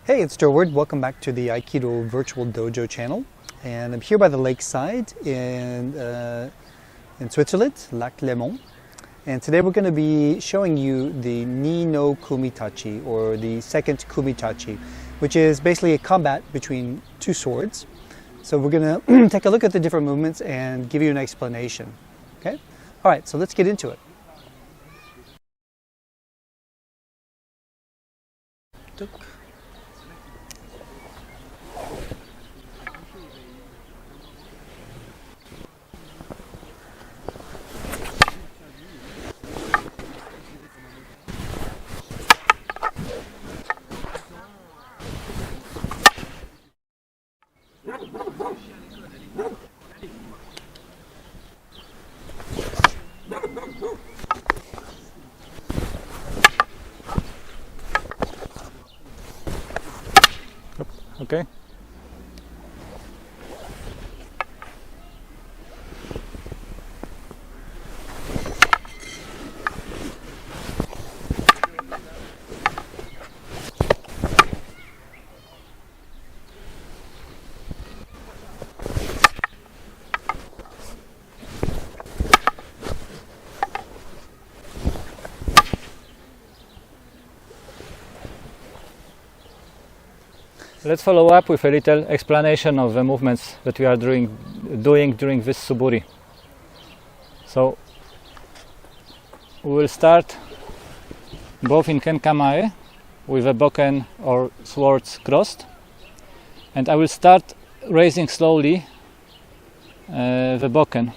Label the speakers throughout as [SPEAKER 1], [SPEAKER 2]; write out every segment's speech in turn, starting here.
[SPEAKER 1] Hey, it's Durward. Welcome back to the Aikido Virtual Dojo channel. And I'm here by the lakeside in Switzerland, Lac Léman. And today we're going to be showing you the no Kumitachi, or the second Kumitachi, which is basically a combat between two swords. So we're going to take a look at the different movements and give you an explanation. Okay? All right, so let's get into it. Okay.
[SPEAKER 2] Let's follow up with a little explanation of the movements that we are doing during this suburi. So we will start both in Kenkamae with the Bokken or swords crossed, and I will start raising slowly the Bokken,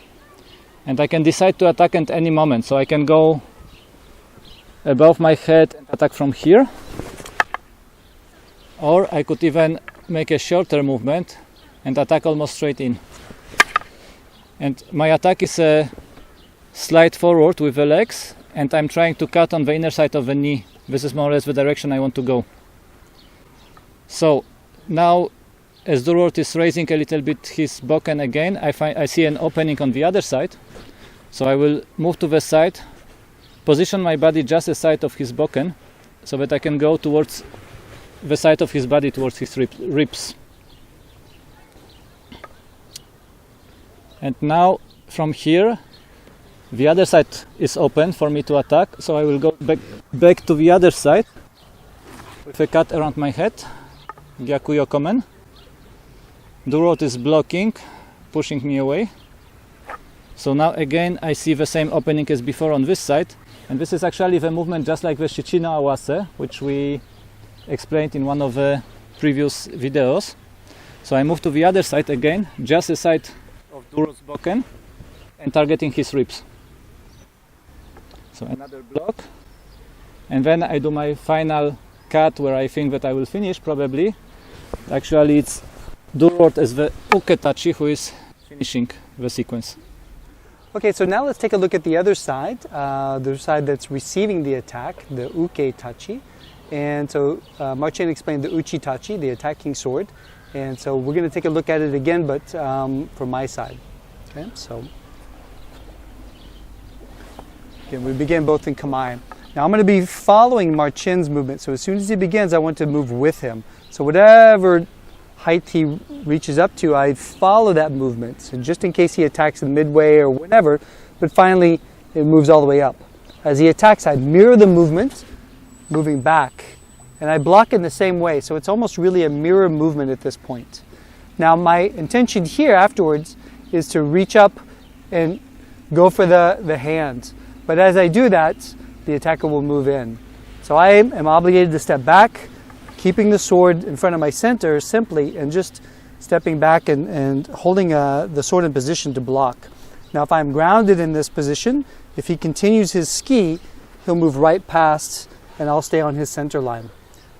[SPEAKER 2] and I can decide to attack at any moment. So I can go above my head and attack from here, or I could even make a shorter movement and attack almost straight in. And my attack is a slide forward with the legs, and I'm trying to cut on the inner side of the knee. This is more or less the direction I want to go. So now, as Durward is raising a little bit his Bokken again, I see an opening on the other side. So I will move to the side, position my body just aside of his Bokken, so that I can go towards the side of his body, towards his ribs. And now from here the other side is open for me to attack, so I will go back to the other side with a cut around my head, Gyakuyo Komen. Durward is blocking, pushing me away. So now again I see the same opening as before on this side, and this is actually the movement just like the shichi no awase, which we explained in one of the previous videos. So I move to the other side again, just aside of Durward's Bokken, and targeting his ribs. So another block, and then I do my final cut where I think that I will finish probably. Actually it's Durward as the Uketachi who is finishing the sequence.
[SPEAKER 1] Okay, so now let's take a look at the other side that's receiving the attack, the Uketachi. And so Marcin explained the Uchitachi, the attacking sword. And so we're going to take a look at it again, but from my side. Okay, so again, we begin both in Kamae. Now I'm going to be following Marcin's movement. So as soon as he begins, I want to move with him. So whatever height he reaches up to, I follow that movement. So just in case he attacks in midway or whatever, but finally it moves all the way up. As he attacks, I mirror the movement, moving back, and I block in the same way, so it's almost really a mirror movement at this point. Now my intention here afterwards is to reach up and go for the hand, but as I do that, the attacker will move in. So I am obligated to step back, keeping the sword in front of my center simply, and just stepping back and holding the sword in position to block. Now if I'm grounded in this position, if he continues his ski, he'll move right past and I'll stay on his center line.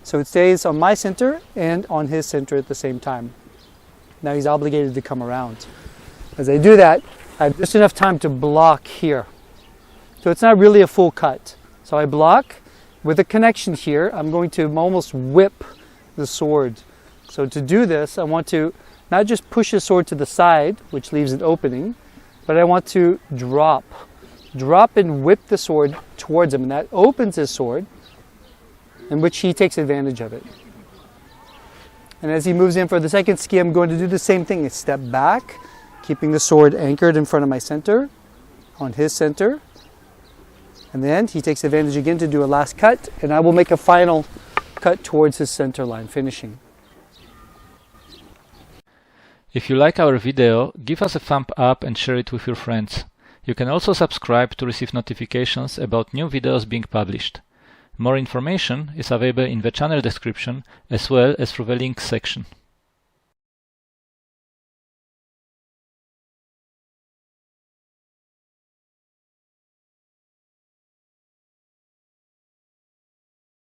[SPEAKER 1] So it stays on my center and on his center at the same time. Now he's obligated to come around. As I do that, I have just enough time to block here. So it's not really a full cut. So I block with a connection here. I'm going to almost whip the sword. So to do this, I want to not just push the sword to the side, which leaves an opening, but I want to drop and whip the sword towards him, and that opens his sword, in which he takes advantage of it. And as he moves in for the second ski, I'm going to do the same thing. Step back, keeping the sword anchored in front of my center, on his center. And then he takes advantage again to do a last cut, and I will make a final cut towards his center line, finishing.
[SPEAKER 2] If you like our video, give us a thumb up and share it with your friends. You can also subscribe to receive notifications about new videos being published. More information is available in the channel description as well as through the links section.